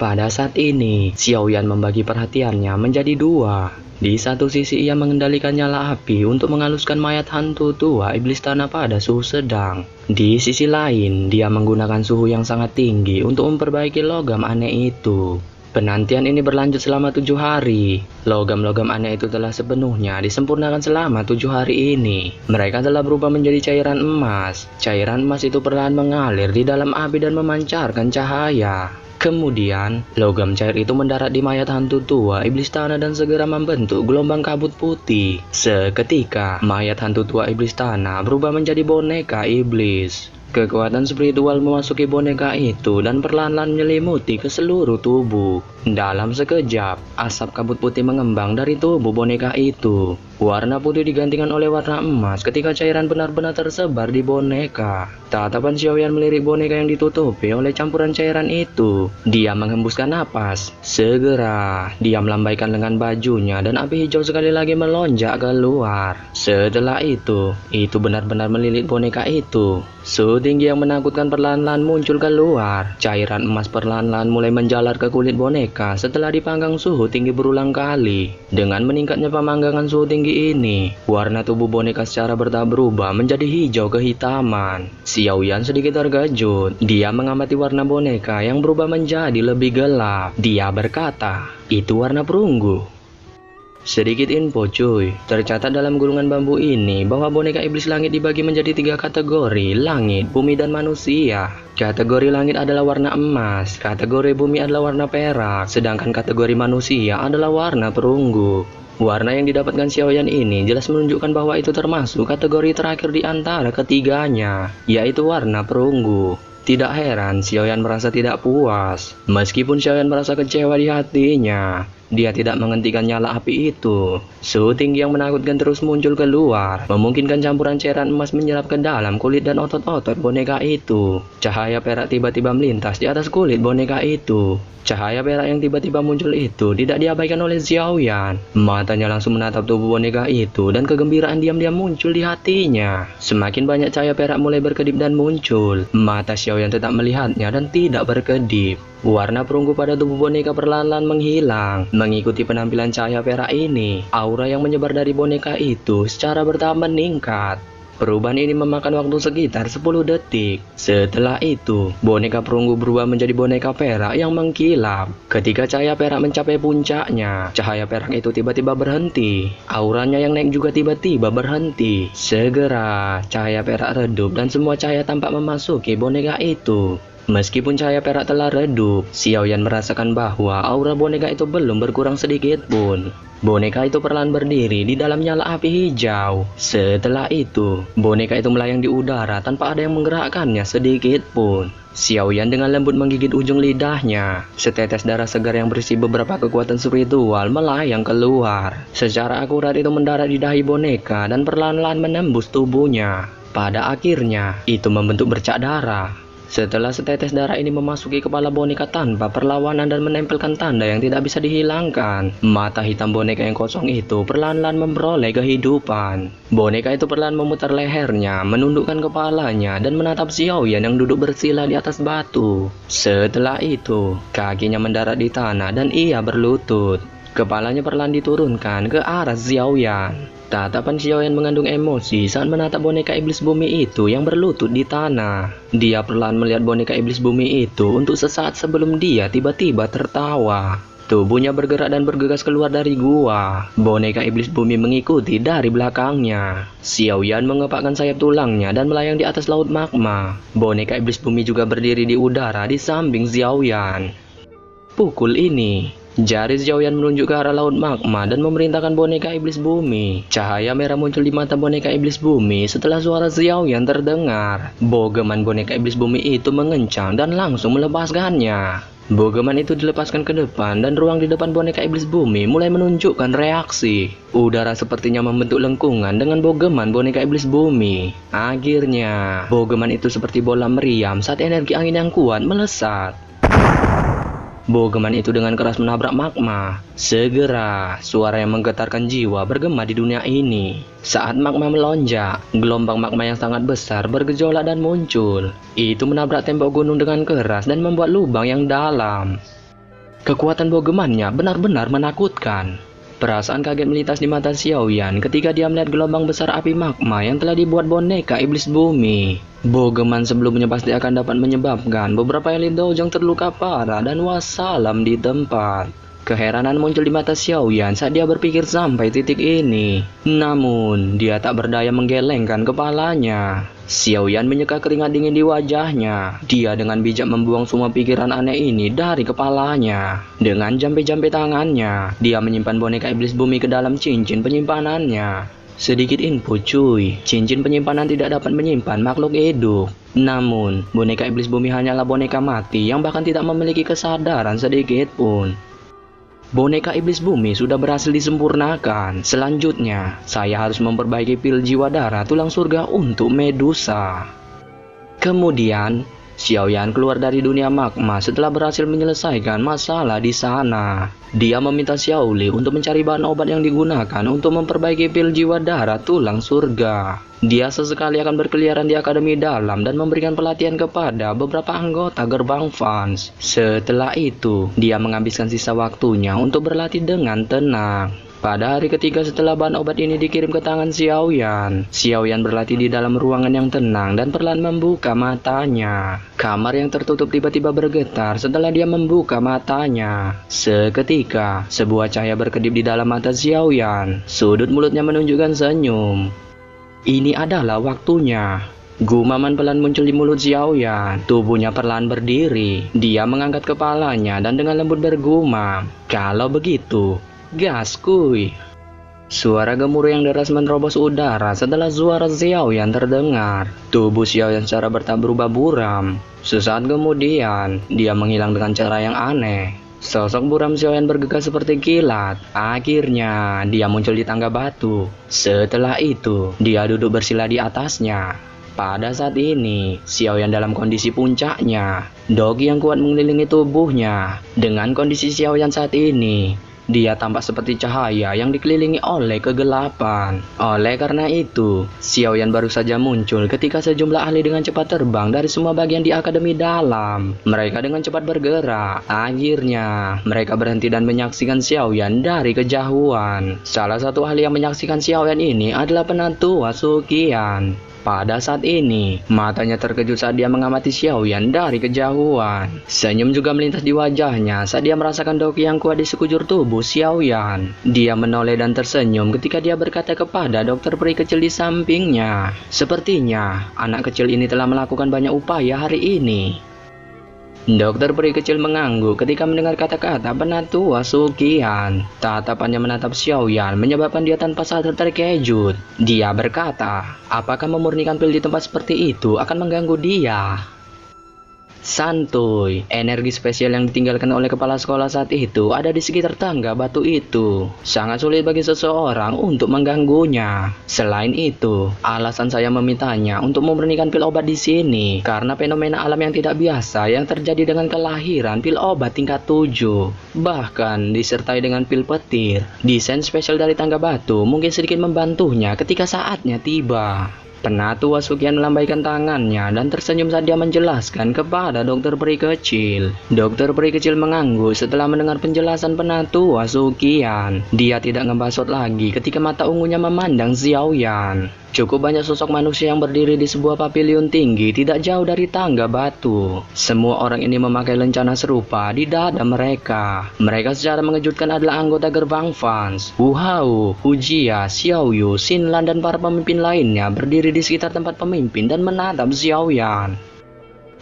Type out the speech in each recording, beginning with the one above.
Pada saat ini, Xiaoyan membagi perhatiannya menjadi dua. Di satu sisi ia mengendalikan nyala api untuk menghaluskan mayat hantu tua iblis tanah pada suhu sedang. Di sisi lain, dia menggunakan suhu yang sangat tinggi untuk memperbaiki logam aneh itu. Penantian ini berlanjut selama 7 hari. Logam-logam aneh itu telah sepenuhnya disempurnakan selama 7 hari ini. Mereka telah berubah menjadi cairan emas. Cairan emas itu perlahan mengalir di dalam api dan memancarkan cahaya. Kemudian, logam cair itu mendarat di mayat hantu tua iblis tanah dan segera membentuk gelombang kabut putih. Seketika, mayat hantu tua iblis tanah berubah menjadi boneka iblis. Kekuatan spiritual memasuki boneka itu dan perlahan-lahan menyelimuti ke seluruh tubuh. Dalam sekejap, asap kabut putih mengembang dari tubuh boneka itu. Warna putih digantikan oleh warna emas ketika cairan benar-benar tersebar di boneka. Tatapan Xiaoyan melirik boneka yang ditutupi oleh campuran cairan itu. Dia menghembuskan napas. Segera, dia melambaikan lengan bajunya dan api hijau sekali lagi melonjak keluar. Setelah itu benar-benar melilit boneka itu. Suhu tinggi yang menakutkan perlahan-lahan muncul keluar. Cairan emas perlahan-lahan mulai menjalar ke kulit boneka setelah dipanggang suhu tinggi berulang kali. Dengan meningkatnya pemanggangan suhu tinggi ini, warna tubuh boneka secara bertahap berubah menjadi hijau kehitaman. Xiaoyan sedikit terkejut. Dia mengamati warna boneka yang berubah menjadi lebih gelap. Dia berkata, "Itu warna perunggu." Sedikit info cuy, tercatat dalam gulungan bambu ini bahwa boneka iblis langit dibagi menjadi 3 kategori, langit, bumi, dan manusia. Kategori langit adalah warna emas, kategori bumi adalah warna perak, sedangkan kategori manusia adalah warna perunggu. Warna yang didapatkan Xiaoyan ini jelas menunjukkan bahwa itu termasuk kategori terakhir di antara ketiganya, yaitu warna perunggu. Tidak heran Xiaoyan merasa tidak puas. Meskipun Xiaoyan merasa kecewa di hatinya, dia tidak menghentikan nyala api itu. Suhu tinggi yang menakutkan terus muncul keluar, memungkinkan campuran cairan emas menyerap ke dalam kulit dan otot-otot boneka itu. Cahaya perak tiba-tiba melintas di atas kulit boneka itu. Cahaya perak yang tiba-tiba muncul itu tidak diabaikan oleh Xiaoyan. Matanya langsung menatap tubuh boneka itu dan kegembiraan diam-diam muncul di hatinya. Semakin banyak cahaya perak mulai berkedip dan muncul. Mata Xiaoyan tetap melihatnya dan tidak berkedip. Warna perunggu pada tubuh boneka perlahan-lahan menghilang. Mengikuti penampilan cahaya perak ini, aura yang menyebar dari boneka itu secara bertahap meningkat. Perubahan ini memakan waktu sekitar 10 detik. Setelah itu, boneka perunggu berubah menjadi boneka perak yang mengkilap. Ketika cahaya perak mencapai puncaknya, cahaya perak itu tiba-tiba berhenti. Auranya yang naik juga tiba-tiba berhenti. Segera, cahaya perak redup dan semua cahaya tampak memasuki boneka itu. Meskipun cahaya perak telah redup, Xiaoyan merasakan bahwa aura boneka itu belum berkurang sedikit pun. Boneka itu perlahan berdiri di dalam nyala api hijau. Setelah itu, boneka itu melayang di udara tanpa ada yang menggerakkannya sedikit pun. Xiaoyan dengan lembut menggigit ujung lidahnya. Setetes darah segar yang berisi beberapa kekuatan spiritual melayang keluar. Secara akurat itu mendarat di dahi boneka dan perlahan-lahan menembus tubuhnya. Pada akhirnya, itu membentuk bercak darah. Setelah setetes darah ini memasuki kepala boneka tanpa perlawanan dan menempelkan tanda yang tidak bisa dihilangkan, mata hitam boneka yang kosong itu perlahan-lahan memperoleh kehidupan. Boneka itu perlahan memutar lehernya, menundukkan kepalanya, dan menatap Xiaoyan yang duduk bersila di atas batu. Setelah itu, kakinya mendarat di tanah dan ia berlutut. Kepalanya perlahan diturunkan ke arah Xiaoyan. Tatapan Xiaoyan mengandung emosi saat menatap boneka iblis bumi itu yang berlutut di tanah. Dia perlahan melihat boneka iblis bumi itu untuk sesaat sebelum dia tiba-tiba tertawa. Tubuhnya bergerak dan bergegas keluar dari gua. Boneka iblis bumi mengikuti dari belakangnya. Xiaoyan mengepakkan sayap tulangnya dan melayang di atas laut magma. Boneka iblis bumi juga berdiri di udara di samping Xiaoyan. Pukul ini, jari Xiaoyan menunjuk ke arah laut magma dan memerintahkan boneka iblis bumi. Cahaya merah muncul di mata boneka iblis bumi setelah suara Xiaoyan terdengar. Bogeman boneka iblis bumi itu mengencang dan langsung melepaskannya. Bogeman itu dilepaskan ke depan dan ruang di depan boneka iblis bumi mulai menunjukkan reaksi. Udara sepertinya membentuk lengkungan dengan bogeman boneka iblis bumi. Akhirnya, bogeman itu seperti bola meriam saat energi angin yang kuat melesat. Bogeman itu dengan keras menabrak magma. Segera, suara yang menggetarkan jiwa bergema di dunia ini. Saat magma melonjak, gelombang magma yang sangat besar bergejolak dan muncul. Itu menabrak tembok gunung dengan keras dan membuat lubang yang dalam. Kekuatan bogemannya benar-benar menakutkan. Perasaan kaget melintas di mata Xiaoyan ketika dia melihat gelombang besar api magma yang telah dibuat boneka iblis bumi. Bogeman sebelumnya pasti akan dapat menyebabkan beberapa elit dojong terluka parah dan wassalam di tempat. Keheranan muncul di mata Xiaoyan saat dia berpikir sampai titik ini. Namun, dia tak berdaya menggelengkan kepalanya. Xiaoyan menyeka keringat dingin di wajahnya. Dia dengan bijak membuang semua pikiran aneh ini dari kepalanya. Dengan jampe-jampe tangannya, dia menyimpan boneka iblis bumi ke dalam cincin penyimpanannya. Sedikit info cuy, cincin penyimpanan tidak dapat menyimpan makhluk hidup. Namun, boneka iblis bumi hanyalah boneka mati yang bahkan tidak memiliki kesadaran sedikit pun. Boneka iblis bumi sudah berhasil disempurnakan. Selanjutnya, saya harus memperbaiki pil jiwa darah tulang surga untuk Medusa. Kemudian, Xiaoyan keluar dari dunia magma setelah berhasil menyelesaikan masalah di sana. Dia meminta Xiaoli untuk mencari bahan obat yang digunakan untuk memperbaiki pil jiwa darah tulang surga. Dia sesekali akan berkeliaran di akademi dalam dan memberikan pelatihan kepada beberapa anggota gerbang fans. Setelah itu, dia menghabiskan sisa waktunya untuk berlatih dengan tenang. Pada hari ketiga setelah bahan obat ini dikirim ke tangan Xiaoyan, Xiaoyan berlatih di dalam ruangan yang tenang dan perlahan membuka matanya. Kamar yang tertutup tiba-tiba bergetar setelah dia membuka matanya. Seketika, sebuah cahaya berkedip di dalam mata Xiaoyan. Sudut mulutnya menunjukkan senyum. Ini adalah waktunya. Gumaman pelan muncul di mulut Xiaoyan. Tubuhnya perlahan berdiri. Dia mengangkat kepalanya dan dengan lembut bergumam, "Kalau begitu, gas kuy." Suara gemuruh yang deras menerobos udara setelah suara Xiaoyan terdengar. Tubuh Xiaoyan secara bertahap berubah buram. Sesaat kemudian, dia menghilang dengan cara yang aneh. Sosok buram Xiaoyan bergegas seperti kilat. Akhirnya, dia muncul di tangga batu. Setelah itu, dia duduk bersila di atasnya. Pada saat ini, Xiaoyan dalam kondisi puncaknya. Dogi yang kuat mengelilingi tubuhnya. Dengan kondisi Xiaoyan saat ini, dia tampak seperti cahaya yang dikelilingi oleh kegelapan. Oleh karena itu, Xiaoyan baru saja muncul ketika sejumlah ahli dengan cepat terbang dari semua bagian di akademi dalam. Mereka dengan cepat bergerak. Akhirnya, mereka berhenti dan menyaksikan Xiaoyan dari kejauhan. Salah satu ahli yang menyaksikan Xiaoyan ini adalah Penatua Suqian. Pada saat ini, matanya terkejut saat dia mengamati Xiaoyan dari kejauhan. Senyum juga melintas di wajahnya saat dia merasakan doki yang kuat di sekujur tubuh Xiaoyan. Dia menoleh dan tersenyum ketika dia berkata kepada dokter peri kecil di sampingnya, "Sepertinya anak kecil ini telah melakukan banyak upaya hari ini." Dokter peri kecil mengangguk ketika mendengar kata-kata Penatua Suqian. Tatapannya menatap Xiaoyan menyebabkan dia tanpa sadar terkejut. Dia berkata, apakah memurnikan pil di tempat seperti itu akan mengganggu dia? Santuy, energi spesial yang ditinggalkan oleh kepala sekolah saat itu ada di sekitar tangga batu itu. Sangat sulit bagi seseorang untuk mengganggunya. Selain itu, alasan saya memintanya untuk memurnikan pil obat di sini karena fenomena alam yang tidak biasa yang terjadi dengan kelahiran pil obat tingkat 7. Bahkan disertai dengan pil petir. Desain spesial dari tangga batu mungkin sedikit membantunya ketika saatnya tiba. Penatua Suqian melambaikan tangannya dan tersenyum saat dia menjelaskan kepada dokter peri kecil. Dokter peri kecil mengangguk setelah mendengar penjelasan Penatua Suqian. Dia tidak ngebasot lagi ketika mata ungunya memandang Xiaoyan. Cukup banyak sosok manusia yang berdiri di sebuah pavilion tinggi tidak jauh dari tangga batu. Semua orang ini memakai lencana serupa di dada mereka. Mereka secara mengejutkan adalah anggota gerbang fans. Wu Hao, Hu Jia, Xiao Yu, Xin Lan dan para pemimpin lainnya berdiri di sekitar tempat pemimpin dan menatap Xiaoyan.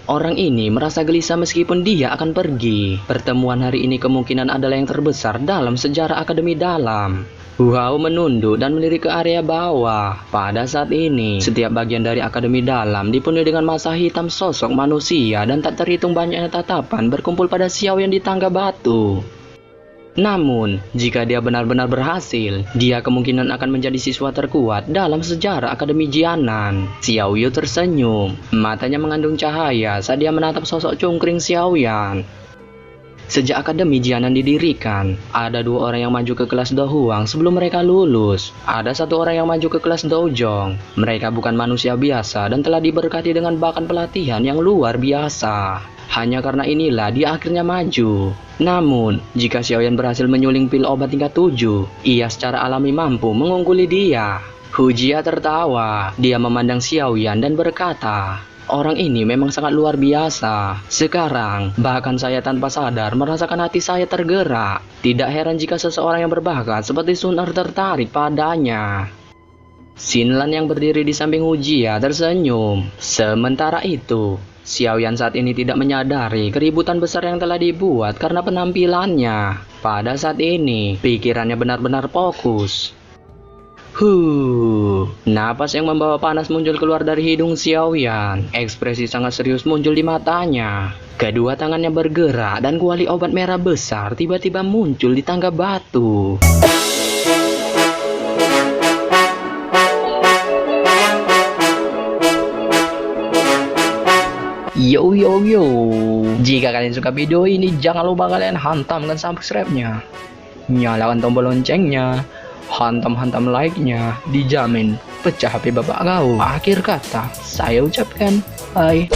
Orang ini merasa gelisah meskipun dia akan pergi. Pertemuan hari ini kemungkinan adalah yang terbesar dalam sejarah akademi dalam. Hu Hao menunduk dan melirik ke area bawah. Pada saat ini, setiap bagian dari akademi dalam dipenuhi dengan massa hitam sosok manusia dan tak terhitung banyaknya tatapan berkumpul pada Xiaoyan di tangga batu. Namun, jika dia benar-benar berhasil, dia kemungkinan akan menjadi siswa terkuat dalam sejarah Akademi Jianan. Xiao Yu tersenyum. Matanya mengandung cahaya saat dia menatap sosok cungkring Xiaoyan. Sejak Akademi Jianan didirikan, ada 2 orang yang maju ke kelas Do Huang sebelum mereka lulus. Ada 1 orang yang maju ke kelas Do Zhong. Mereka bukan manusia biasa dan telah diberkati dengan bakat pelatihan yang luar biasa. Hanya karena inilah dia akhirnya maju. Namun, jika Xiaoyan berhasil menyuling pil obat tingkat 7, ia secara alami mampu mengungguli dia. Hu Jia tertawa. Dia memandang Xiaoyan dan berkata, orang ini memang sangat luar biasa. Sekarang, bahkan saya tanpa sadar merasakan hati saya tergerak. Tidak heran jika seseorang yang berbakat seperti Sun Er tertarik padanya. Xinlan yang berdiri di samping Hu Jia tersenyum. Sementara itu, Xiaoyan saat ini tidak menyadari keributan besar yang telah dibuat karena penampilannya. Pada saat ini, pikirannya benar-benar fokus. Napas yang membawa panas muncul keluar dari hidung Xiaoyan. Ekspresi sangat serius muncul di matanya. Kedua tangannya bergerak dan kuali obat merah besar tiba-tiba muncul di tangga batu. Yo yo yo. Jika kalian suka video ini, jangan lupa kalian hantamkan subscribe-nya. Nyalakan tombol loncengnya. Hantam-hantam like-nya, dijamin pecah HP bapak kau. Akhir kata, saya ucapkan bye.